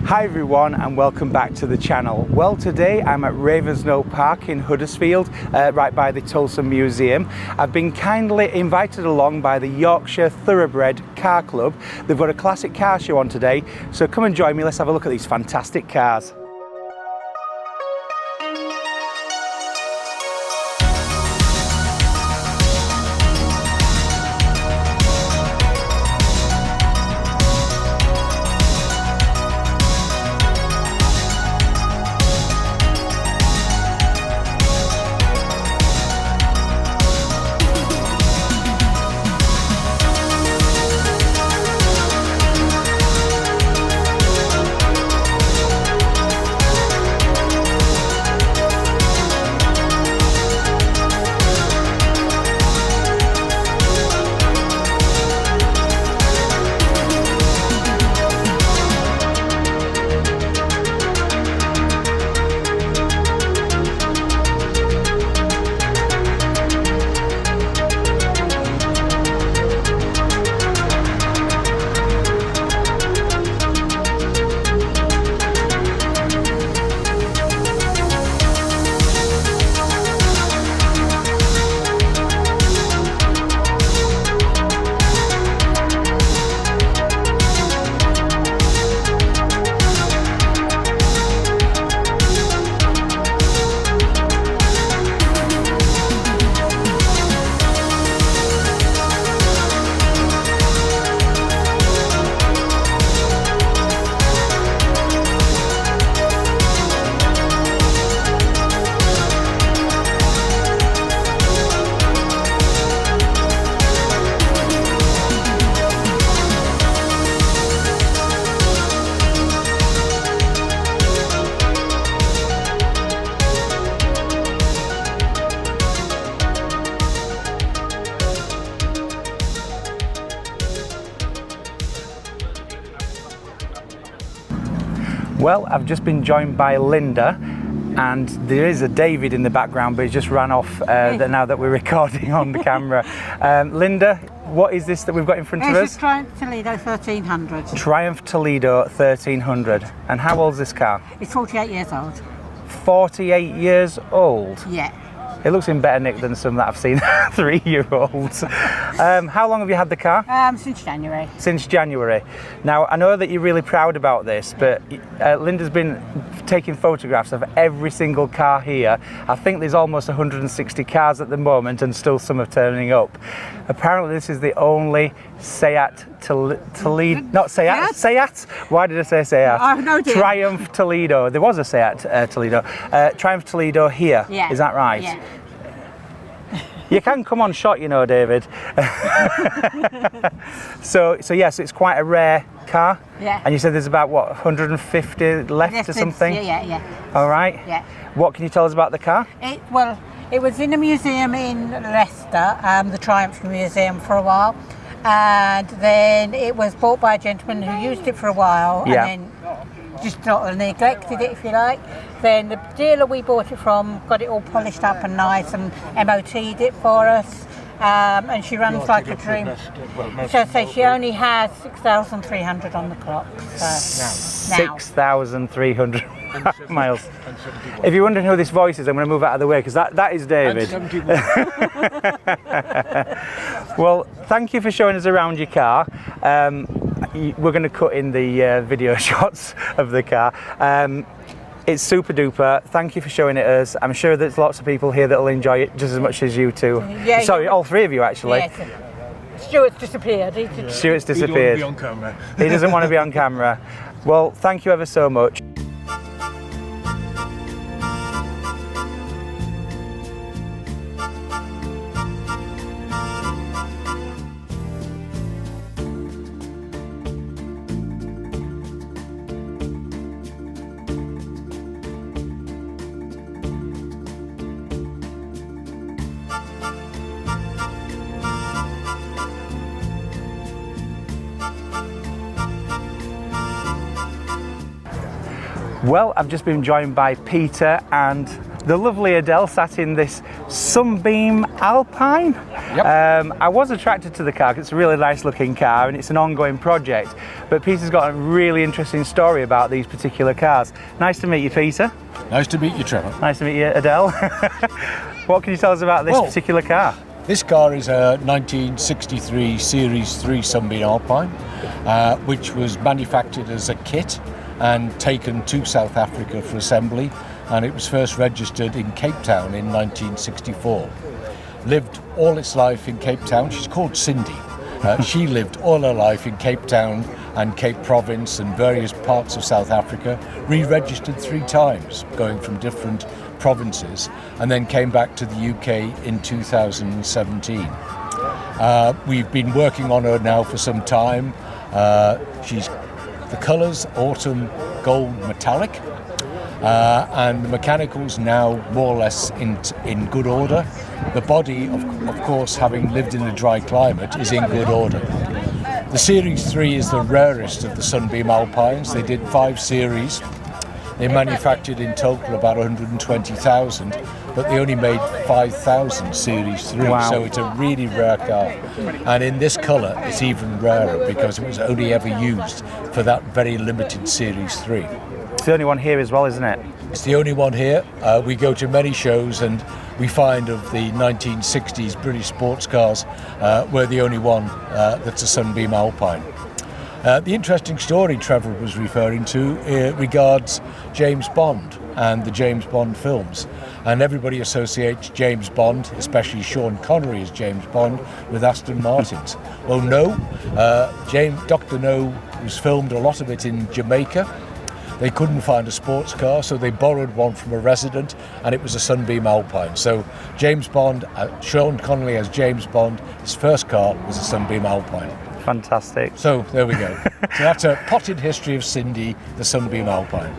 Hi everyone and welcome back to the channel. Well, today I'm at Ravensknowle Park in Huddersfield, right by the Tolson Museum. I've been kindly invited along by the Yorkshire Thoroughbred Car Club. They've got a classic car show on today, so come and join me. Let's have a look at these fantastic cars. Well, I've just been joined by Linda, and there is a David in the background, but he just ran off now that we're recording on the camera. Linda, what is this that we've got in front of us? It's a Triumph Toledo 1300. Triumph Toledo 1300. And how old is this car? It's 48 years old. 48 years old? Yeah. It looks in better nick than some that I've seen 3-year-olds. How long have you had the car? Since January. Since January. Now, I know that you're really proud about this, but Linda's been taking photographs of every single car here. I think there's almost 160 cars at the moment, and still some are turning up. Apparently, this is the only Seat Toledo, not Seat, Yeah. Seat? Why did I say Seat? I have no idea. Triumph Toledo. There was a Seat Toledo. Triumph Toledo here. Yeah. Is that right? Yeah. You can come on shot, you know, David. So yes, it's quite a rare car. Yeah. And you said there's about, what, 150 left or something? Yeah. All right. Yeah. What can you tell us about the car? It was in a museum in Leicester, the Triumph Museum, for a while. And then it was bought by a gentleman who used it for a while, Yeah. and then just sort of neglected it, if you like. Then the dealer we bought it from got it all polished up and nice and MOT'd it for us. And she runs like a dream. So she only has 6,300 on the clock. So now. 6,300 miles. If you're wondering who this voice is, I'm going to move out of the way, because that is David. Well, thank you for showing us around your car. We're going to cut in the video shots of the car. It's super duper. Thank you for showing it us. I'm sure there's lots of people here that will enjoy it just as much as you two. Yeah, sorry, all three of you actually. Yeah, Stuart's disappeared. Stuart's disappeared. He doesn't want to be on camera. He doesn't want to be on camera. Well, thank you ever so much. Well, I've just been joined by Peter and the lovely Adele sat in this Sunbeam Alpine. Yep. I was attracted to the car because it's a really nice looking car and it's an ongoing project, but Peter's got a really interesting story about these particular cars. Nice to meet you, Peter. Nice to meet you, Trevor. Nice to meet you, Adele. What can you tell us about this particular car? This car is a 1963 Series 3 Sunbeam Alpine, which was manufactured as a kit and taken to South Africa for assembly, and it was first registered in Cape Town in 1964. Lived all its life in Cape Town. She's called Cindy. She lived all her life in Cape Town and Cape Province and various parts of South Africa, re-registered 3 times, going from different provinces, and then came back to the UK in 2017. We've been working on her now for some time. She's the colours autumn gold metallic, and the mechanicals now more or less in good order. The body, of course, having lived in a dry climate, is in good order. The Series 3 is the rarest of the Sunbeam Alpines. They did 5 series. They manufactured in total about 120,000, but they only made 5,000 Series 3, wow. So it's a really rare car. And in this colour, it's even rarer because it was only ever used for that very limited Series 3. It's the only one here as well, isn't it? It's the only one here. We go to many shows and we find of the 1960s British sports cars, we're the only one that's a Sunbeam Alpine. The interesting story Trevor was referring to regards James Bond and the James Bond films. And everybody associates James Bond, especially Sean Connery as James Bond, with Aston Martins. Well, no. Dr. No was filmed a lot of it in Jamaica. They couldn't find a sports car, so they borrowed one from a resident, and it was a Sunbeam Alpine. So James Bond, Sean Connery as James Bond, his first car was a Sunbeam Alpine. Fantastic. So there we go. So that's a potted history of Cindy, the Sunbeam Alpine.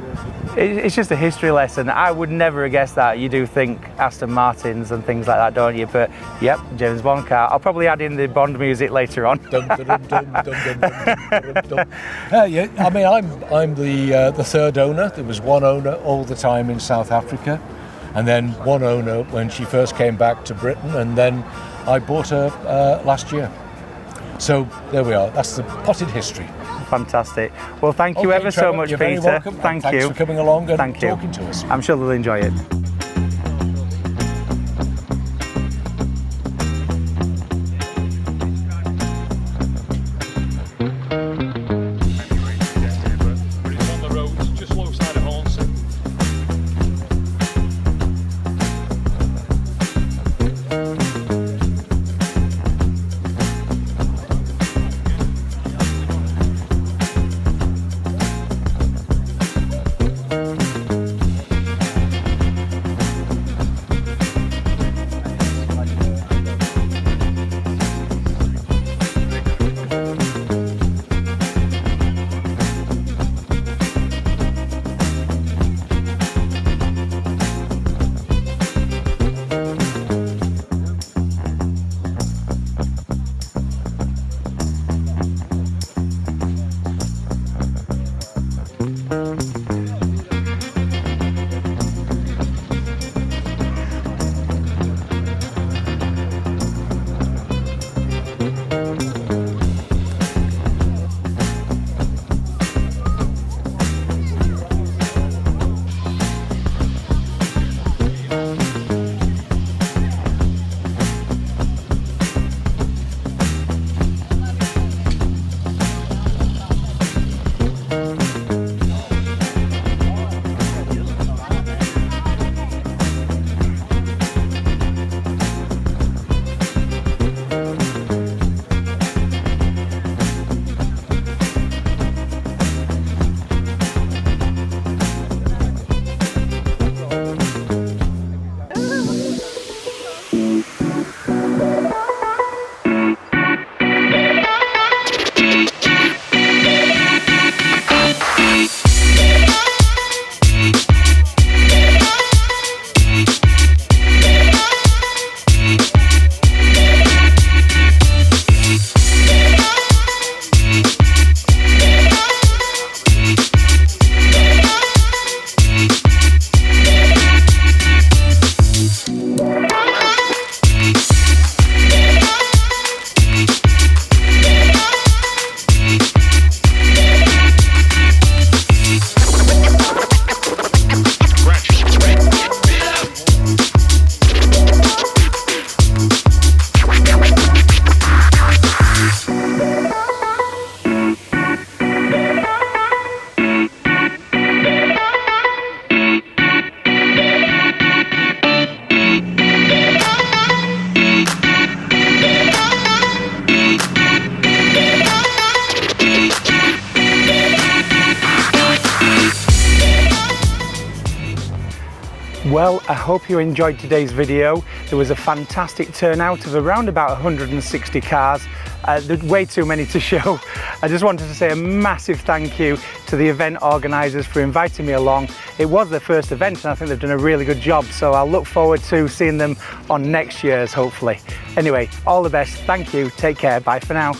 It's just a history lesson. I would never have guessed that. You do think Aston Martins and things like that, don't you? But yep, James Bond car. I'll probably add in the Bond music later on. Dum, dum, dum, dum, dum, dum, dum, dum. Yeah, I mean, I'm the third owner. There was one owner all the time in South Africa, and then one owner when she first came back to Britain, and then I bought her last year. So there we are. That's the potted history. Fantastic. Well, thank you ever Trevor, so much, you're Peter. very welcome. Thank you. Thanks for coming along and Thank you. talking to us. I'm sure they'll enjoy it. Well, I hope you enjoyed today's video. There was a fantastic turnout of around about 160 cars. There's way too many to show. I just wanted to say a massive thank you to the event organisers for inviting me along. It was their first event and I think they've done a really good job, so I'll look forward to seeing them on next year's hopefully. Anyway, all the best, thank you, take care, bye for now.